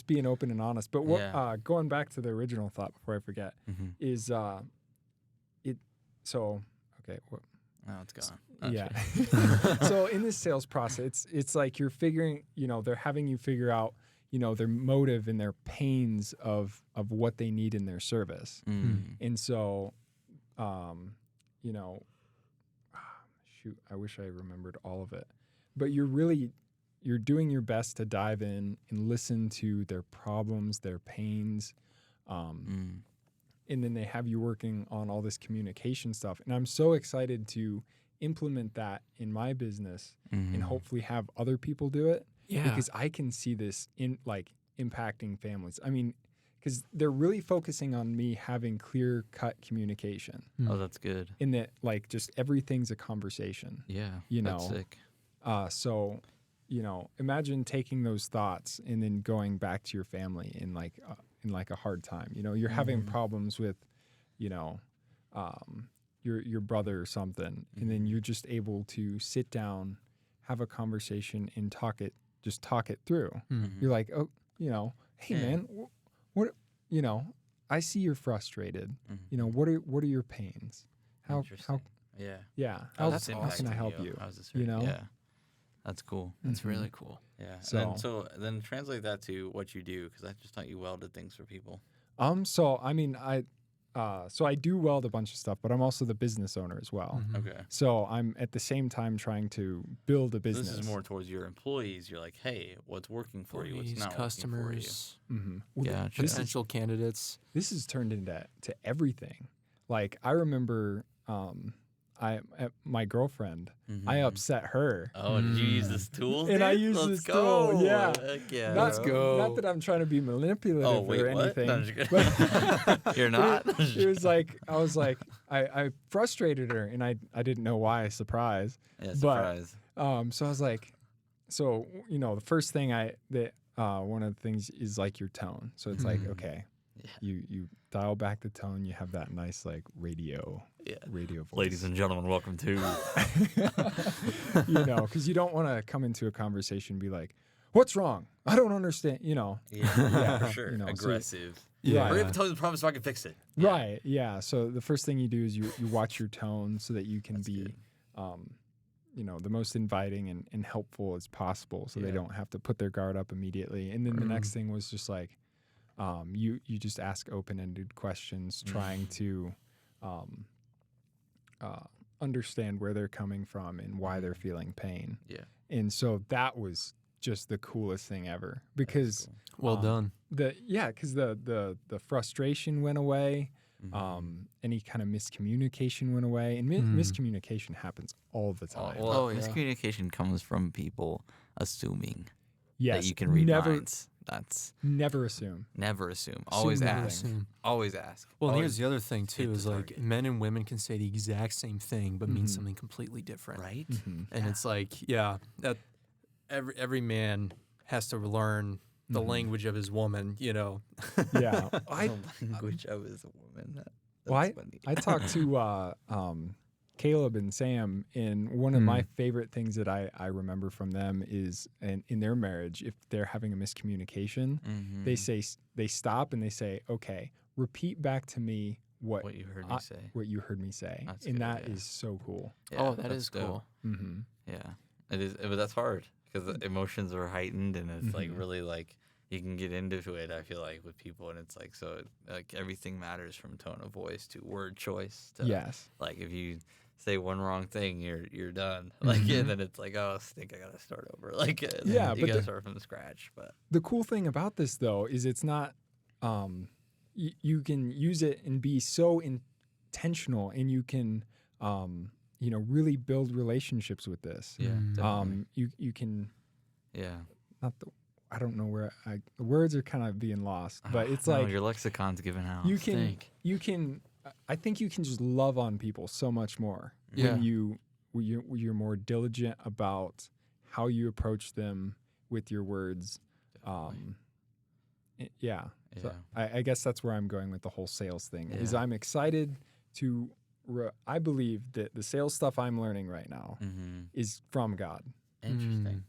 being open and honest. But what Yeah. going back to the original thought before I forget Mhm. is it. So okay, what? Oh, it's gone. I'm Yeah. kidding. So in this sales process, it's like you're figuring, they're having you figure out, their motive and their pains of what they need in their service. Mm. And so, shoot, I wish I remembered all of it. But you're doing your best to dive in and listen to their problems, their pains. And then they have you working on all this communication stuff. And I'm so excited to implement that in my business and hopefully have other people do it. Yeah. Because I can see this in impacting families. I mean, because they're really focusing on me having clear cut communication Oh, that's good. in that just everything's a conversation. Yeah. You That's know, sick. So, imagine taking those thoughts and then going back to your family in a hard time. You're having problems with, your brother or something, and then you're just able to sit down, have a conversation, and talk it through. You're like, oh, hey Yeah. man, what, I see you're frustrated. What are your pains? How Interesting. Yeah. yeah? How's that's this how can I impacting help you? How's this You know? Yeah. That's cool. That's really cool. Yeah. So- So then translate that to what you do, because I just thought you welded things for people. So I mean, I do weld a bunch of stuff, but I'm also the business owner as well. Okay. So I'm at the same time trying to build a So business. this is more towards your employees. You're like, hey, what's working for you? What's Employees, not customers, Mhm. Gotcha. potential candidates. This has turned into everything. Like I remember, my girlfriend, working for you? I Mhm. upset her. Oh, did you use this tool? And I dude? use Let's this go. tool, yeah. Heck yeah. Not, Let's go. Not that I'm trying to be manipulative Oh, wait, or what? anything. No, I'm just kidding. but- You're not? It was like I was like I frustrated her, and I didn't know why. Surprise. Yeah, but- surprise. So I was like, the first thing one of the things is like your tone. So it's like, Mhm. okay, Yeah. you dial back the tone. You have that nice radio Yeah. voice. Ladies and gentlemen, welcome to. because you don't want to come into a conversation and be like, "What's wrong? I don't understand." Yeah, Yeah, for sure. so- Aggressive. Yeah. Hurry up and tell me the problem so I can fix it. Right. Yeah. So the first thing you do is you watch your tone so that you can That's be, good. the most inviting and helpful as possible, so they Yeah. don't have to put their guard up immediately. And then the next thing was just like, you just ask open-ended questions, trying to understand where they're coming from and why they're feeling pain. Yeah. And so that was just the coolest thing ever, because Well done. because the frustration went away. Mhm. Any kind of miscommunication went away, and miscommunication happens all the time. Well, yeah. miscommunication comes from people assuming Yes, that you can read never, minds. That's never assume. never assume. Always nothing. ask. Assume. Always ask. Well, and Always here's the other thing hit too: the is like target. men and women can say the exact same thing, but mean Mhm. something completely different. right. Mhm. And it's like, yeah, that every man has to learn the Mhm. language of his woman. Yeah, The language of his woman. That's Well, funny. I talked to Caleb and Sam, and one of my favorite things that I remember from them is in their marriage, if they're having a miscommunication, Mhm. they stop and they say, "Okay, repeat back to me what you heard me say. what you heard me say," That's and good, that yeah. is so cool. Oh, that that's is dope. cool. Mm-hmm. Yeah, it is, but that's hard because the emotions are heightened, and it's like Mhm. really like you can get into it. I feel like with people, and it's like so like everything matters from tone of voice to word choice. To, Yes. Like if you say one wrong thing, you're done. Like Mhm. and then it's like oh, stink, I gotta start over. Like Yeah, you but gotta start from scratch. But The cool thing about this, though, is it's not. You can use it and be so intentional, and you can, really build relationships with this. yeah, Mm. definitely. You can yeah, not the. I don't know where words are kind of being lost, but it's No, like your lexicon's given out. you can I think you can just love on people so much more Yeah. when you're more diligent about how you approach them with your words. Yeah. So I guess that's where I'm going with the whole sales thing. Is Yeah. I'm excited to. I believe that the sales stuff I'm learning right now Mm-hmm. is from God, Interesting.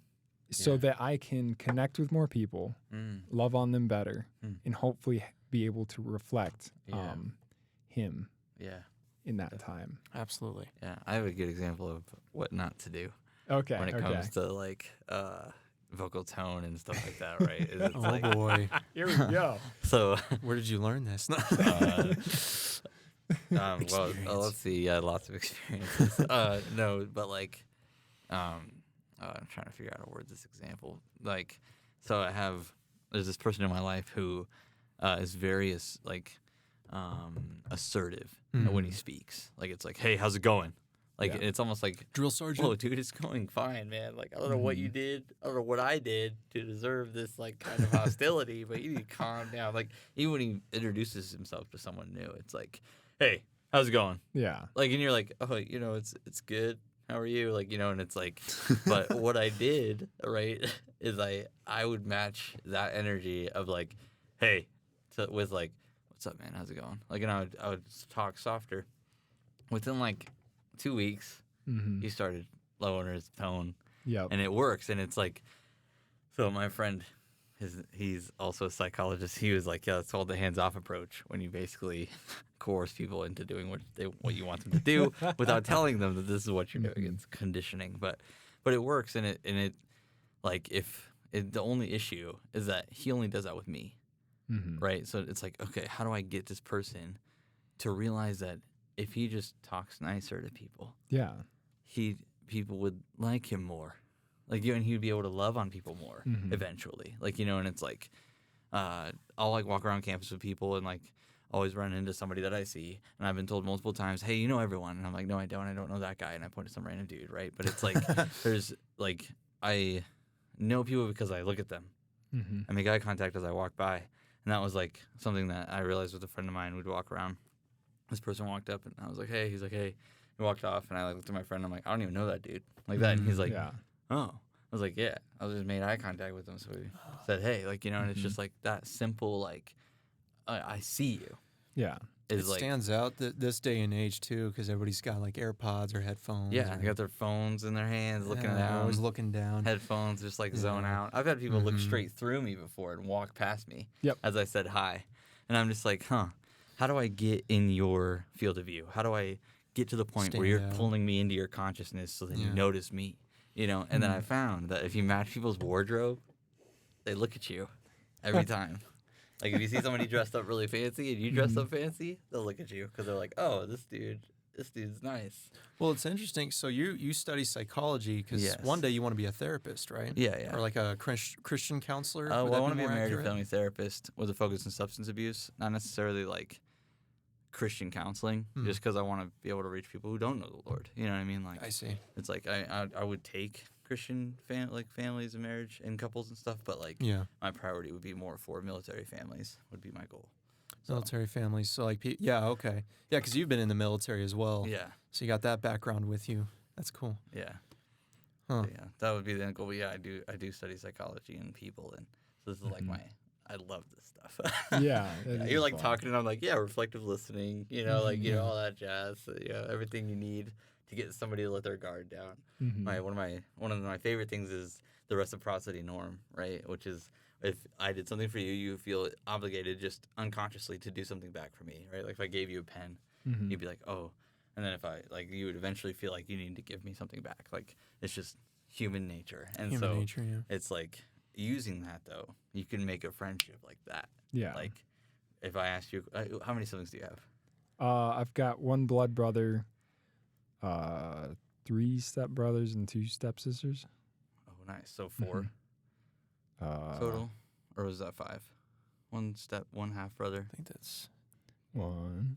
so Yeah. that I can connect with more people, love on them better, and hopefully be able to reflect Yeah. Him Yeah. in that time. Absolutely. Yeah. I have a good example of what not to do Okay. when it comes to like vocal tone and stuff like that, right? It's Oh like, boy. Here we go. so Where did you learn this? well, Experience. let's see. Lots of experiences. No, but like, I'm trying to figure out how to word this example. Like, so there's this person in my life who is very assertive when he speaks. Like, it's like, hey, how's it going? Like, Yeah. it's almost like, Drill sergeant. whoa, dude, it's going fine, man. Like, I don't know what you did. I don't know what I did to deserve this, like, kind of hostility, but you need to calm down. Like, even when he introduces himself to someone new, it's like, hey, how's it going? Yeah. Like, and you're like, oh, it's good. How are you? Like, and it's like, but what I did, right, is I would match that energy of like, hey, with like, what's up, man? How's it going? Like, and I would talk softer. Within like 2 weeks, he started lowering his tone, Yep. and it works. And it's like, so my friend, he's also a psychologist. He was like, yeah, it's called the hands-off approach, when you basically coerce people into doing what you want them to do without telling them that this is what you're doing. It's conditioning, but it works. And it like the only issue is that he only does that with me, right? So it's like, okay, how do I get this person to realize that if he just talks nicer to people, Yeah. people would like him more. Like, and he would be able to love on people more eventually. Like, and it's like, I'll like walk around campus with people and like always run into somebody that I see. And I've been told multiple times, hey, you know everyone. And I'm like, no, I don't. I don't know that guy. And I point to some random dude, right? But it's like, there's like, I know people because I look at them. I make eye contact as I walk by. And that was like something that I realized with a friend of mine. We'd walk around. This person walked up and I was like, hey. He's like, hey. He walked off and I like looked at my friend. I'm like, I don't even know that dude. Like that. And he's like, Yeah. oh. I was like, yeah. I just made eye contact with him. So we said, hey. Like, and it's just like that simple, like, I see you. Yeah. It stands out this day and age too, because everybody's got like AirPods or headphones. Yeah, they got their phones in their hands, looking down. Always looking down. Headphones, just like zone out. I've had people look straight through me before and walk past me. Yep. As I said hi, and I'm just like, how do I get in your field of view? How do I get to the point where you're pulling me into your consciousness so that you notice me? And then I found that if you match people's wardrobe, they look at you every time. Like, if you see somebody dressed up really fancy and you dress up fancy, they'll look at you because they're like, oh, this dude's nice. Well, it's interesting. So you study psychology because one day you want to be a therapist, right? Yeah. Or like a Christian counselor. Well, I want to be a marriage and family therapist with a focus on substance abuse, not necessarily like Christian counseling, just because I want to be able to reach people who don't know the Lord. You know what I mean? Like, I see. It's like I would take Christian families and marriage and couples and stuff, but like my priority would be more for military families. Would be my goal. So. Military families. So like, okay, yeah, because you've been in the military as well. Yeah. So you got that background with you. That's cool. Yeah. Huh. Yeah, that would be the end goal. But yeah, I do study psychology and people, and so this is like I love this stuff. Yeah. You're like talking, and I'm like, yeah, reflective listening. All that jazz. Everything you need to get somebody to let their guard down. One of my favorite things is the reciprocity norm, right? Which is if I did something for you, you feel obligated just unconsciously to do something back for me, right? Like if I gave you a pen, you'd be like, oh, and then if I you would eventually feel like you need to give me something back. Like it's just human nature, and it's like using that though, you can make a friendship like that. Yeah. Like if I asked you, how many siblings do you have? I've got one blood brother, 3 stepbrothers and 2 stepsisters. Oh, nice. So 4 total, or was that 5? 1 step, 1 half brother. I think that's 1,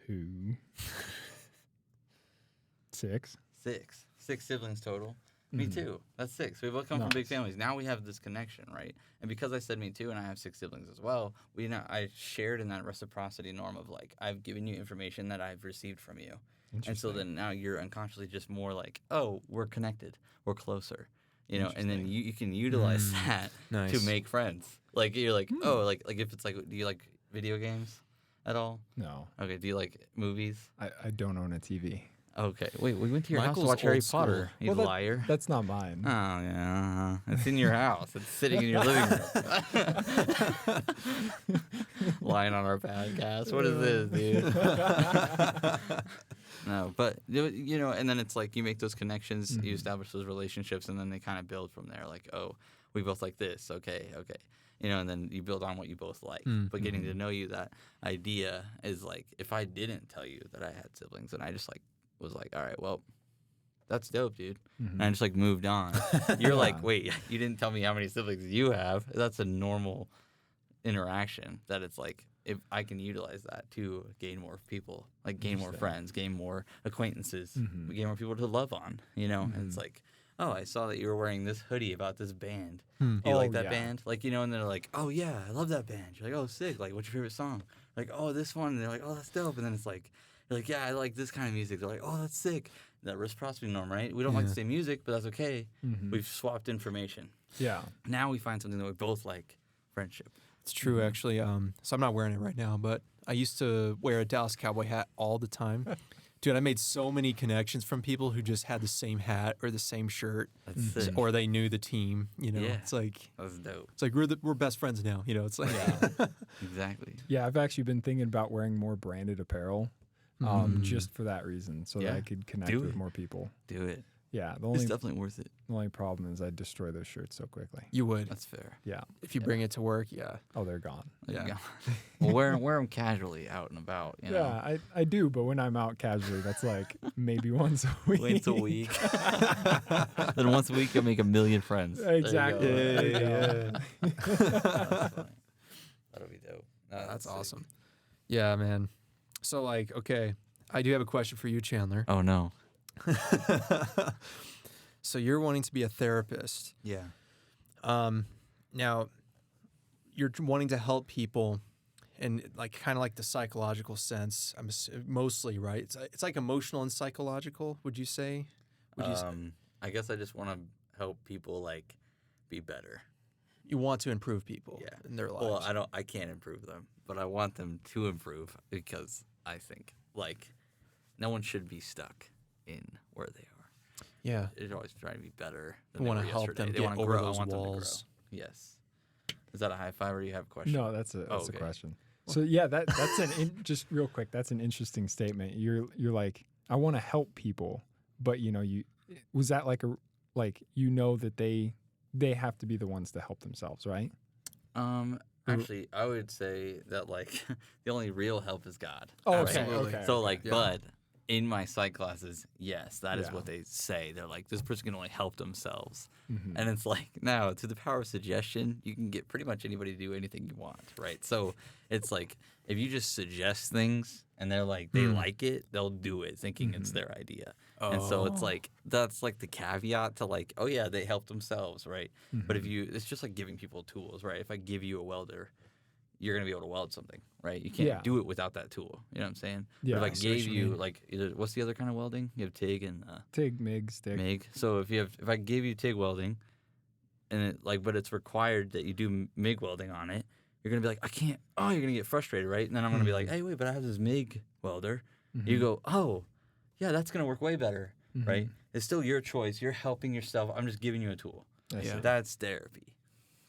2, 6. 6 siblings total. Me too. That's 6. We both come from big Nice. families. Now we have this connection, right? And because I said me too, and I have 6 siblings as well, I shared in that reciprocity norm of like, I've given you information that I've received from you. And so then now you're unconsciously just more like, oh, we're connected. We're closer. You know, and then you can utilize that Nice. to make friends. Like, you're like, oh, like if it's like, do you like video games at all? No, Okay. Do you like movies? I don't own a TV. Okay. Wait, we went to your house Michael's to watch Harry old school. Potter. You Well, that- liar. That's not mine. Oh, yeah. It's in your house. It's sitting in your living room. Lying on our podcast. What is this, dude? No, but, you know, and then it's like you make those connections, you establish those relationships, and then they kind of build from there. Like, oh, we both like this. Okay. You know, and then you build on what you both like. But getting to know you, that idea is like, if I didn't tell you that I had siblings and I just like was like, all right, well, that's dope, dude. And I just like moved on. You're like, wait, you didn't tell me how many siblings you have. That's a normal interaction that it's like, if I can utilize that to gain more people, like gain more friends, gain more acquaintances, gain more people to love on, you know? And it's like, oh, I saw that you were wearing this hoodie about this band. Do you like that band? Like, you know, and they're like, oh, yeah, I love that band. You're like, oh, sick. Like, what's your favorite song? Like, oh, this one. And they're like, oh, that's dope. And then it's like, you're like, yeah, I like this kind of music. They're like, oh, that's sick. That reciprocity norm, right? We don't like the same music, but that's okay. We've swapped information. Yeah. Now we find something that we both like, friendship. It's true, actually. So I'm not wearing it right now, but I used to wear a Dallas Cowboy hat all the time. Dude, I made so many connections from people who just had the same hat or the same shirt, That's sick. or they knew the team. You know, Yeah. it's like That's dope. we're best friends now. You know, it's like Exactly. Yeah, I've actually been thinking about wearing more branded apparel, just for that reason, so that Yeah. I could connect Do with it. more people. Do it. Yeah, the It's only definitely worth it. problem is I destroy those shirts so quickly. you would That's fair. Yeah. if you bring it to work. Yeah, Oh, they're gone. There you Yeah. go. Well, wear them casually out and about. You know? Yeah, I do, but when I'm out casually, that's like maybe once a week. Once a week. Then once a week, you'll make 1 million friends. There you go. Exactly. There you go. Yeah. That's funny. That'll be dope. No, that's sick. awesome. Yeah, man. So like, okay, I do have a question for you, Chandler. Oh, no. So you're wanting to be a therapist. Yeah. Now, you're wanting to help people in like kind of like the psychological sense. Mostly, right? It's like emotional and psychological. Would you say? Would you say? I guess I just want to help people like be better. You want to improve people Yeah. in their lives. Well, I can't improve them, but I want them to improve because I think like no one should be stuck in where they are. yeah. They're always trying to be better. You Than want to they were help yesterday. them They get wanna over grow. I those want them to grow. walls. Yes. Is that a high five or do you have a question? No, that's a okay. question. So yeah, that's just real quick. That's an interesting statement. You're like, I want to help people, but was that like that they have to be the ones to help themselves, right? Actually, I would say that like the only real help is God. Oh, Right? Absolutely. okay. So like, Yeah. but in my psych classes, yes, that is Yeah. what they say. They're like, this person can only help themselves, Mhm. and it's like, now through the power of suggestion, you can get pretty much anybody to do anything you want, right? So it's like if you just suggest things and they're like they like it, they'll do it, thinking it's their idea. And so it's like that's like the caveat to like, oh yeah, they help themselves, right? But if you, it's just like giving people tools, right? If I give you a welder, you're gonna be able to weld something, right? You can't Yeah. do it without that tool. You know what I'm saying? Yeah. But I if I see what gave you you mean. like either what's the other kind of welding? You have TIG and TIG, MIG, stick. MIG. So if I gave you TIG welding, and it like, but it's required that you do MIG welding on it, you're gonna be like, I can't. Oh, you're gonna get frustrated, right? And then I'm gonna be like, hey, wait, but I have this MIG welder. You go, oh, yeah, that's gonna work way better, right? It's still your choice. You're helping yourself. I'm just giving you a tool. I see. Yeah. That's therapy,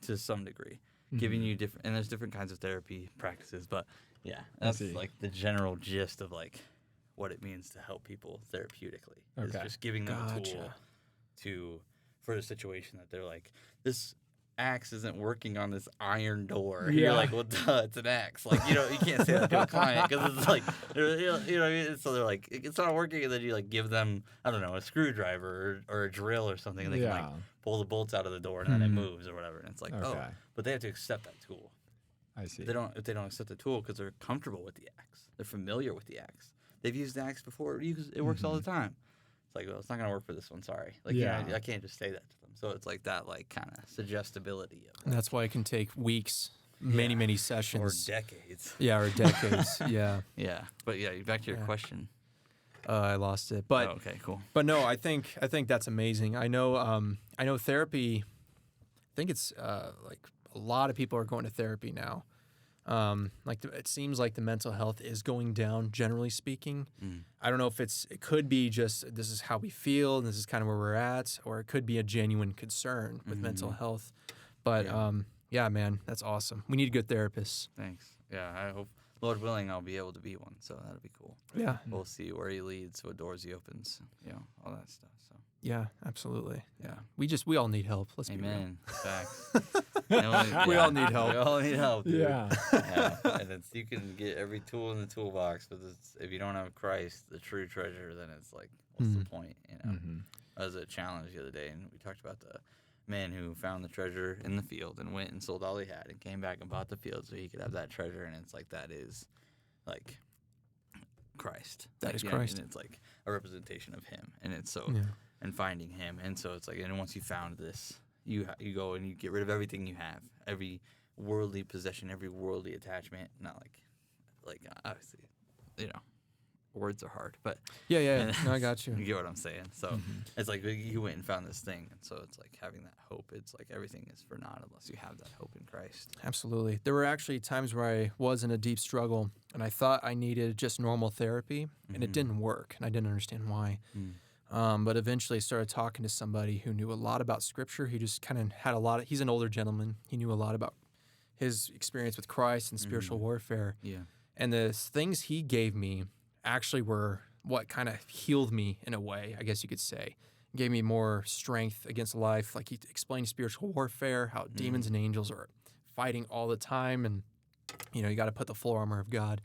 to some degree. Giving you different, and there's different kinds of therapy practices, but yeah, that's see. like the general gist of like what it means to help people therapeutically. Is Okay. just giving them a tool Gotcha. for the situation that they're like, this axe isn't working on this iron door. Yeah. You're like, well, duh, it's an axe. Like, you can't say that to a client because it's like, you know what I mean? So they're like, it's not working, and then you like give them, I don't know, a screwdriver or a drill or something, and they can like pull the bolts out of the door, and then it moves or whatever. And it's like, oh, Okay. but they have to accept that tool. I see. If they don't accept the tool because they're comfortable with the axe, they're familiar with the axe. They've used the axe before. It works all the time. It's like, well, it's not gonna work for this one. Sorry. Like, Yeah. I can't just say that to them. So it's like that, like kind of suggestibility of And that's why it can take weeks, many, Yeah. many or sessions. decades. Yeah, or decades. Yeah. Yeah, but yeah, back to your Yeah. question. I lost it. But Oh, okay, cool. But no, I think that's amazing. I know therapy. I think it's like a lot of people are going to therapy now. It seems like the mental health is going down, generally speaking. I don't know if it could be just this is how we feel and this is kind of where we're at, or it could be a genuine concern with mental health. But yeah, man, that's awesome. We need good therapists. Thanks. Yeah, I hope, Lord willing, I'll be able to be one. So that'll be cool. Yeah, We'll see where He leads, what doors He opens, all that stuff. So yeah, absolutely. yeah. We all need help. Let's be real. Amen. Facts. We all need help. We all need help. Dude. Yeah. Yeah. And you can get every tool in the toolbox, but if you don't have Christ, the true treasure, then it's like, what's the point? That was a challenge the other day, and we talked about the man who found the treasure in the field and went and sold all he had and came back and bought the field so he could have that treasure. And it's like, that is like Christ. That is you know, Christ. and it's like a representation of Him, and it's so Yeah. and finding Him, and so it's like, and once you found this, you go and you get rid of everything you have, every worldly possession, every worldly attachment. Not like obviously, words are hard, but Yeah. No, I got you. you get what I'm saying. So it's like you went and found this thing, and so it's like having that hope. It's like everything is for naught unless you have that hope in Christ. Absolutely. There were actually times where I was in a deep struggle and I thought I needed just normal therapy and it didn't work and I didn't understand why. But eventually I started talking to somebody who knew a lot about scripture. He just kind of had he's an older gentleman. He knew a lot about his experience with Christ and spiritual warfare. Yeah. And the things he gave me actually were what kind of healed me in a way, I guess you could say. Gave me more strength against life. Like he explained spiritual warfare, how demons and angels are fighting all the time. And, you got to put the full armor of God.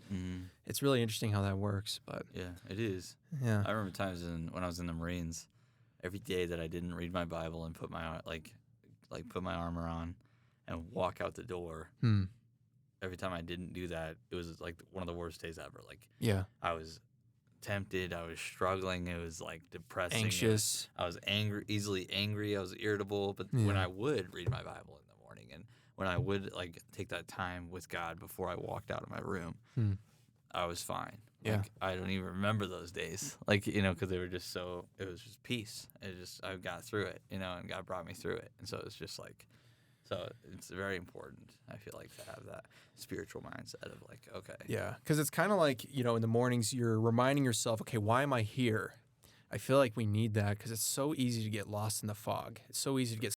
It's really interesting how that works. But Yeah, it is. yeah. I remember times when I was in the Marines, every day that I didn't read my Bible and put my put my armor on and walk out the door. Every time I didn't do that, it was like one of the worst days ever. Like Yeah. I was tempted, I was struggling, it was like depressing. Anxious. I was angry, easily angry, I was irritable. But when I would read my Bible in the morning and when I would like take that time with God before I walked out of my room, I was fine. Yeah. Like, I don't even remember those days. Like, because they were just it was just peace. I got through it, and God brought me through it. And so it's just like, so it's very important, I feel like, to have that spiritual mindset of like, okay. Yeah, because it's kind of like, in the mornings you're reminding yourself, okay, why am I here? I feel like we need that because it's so easy to get lost in the fog. It's so easy to get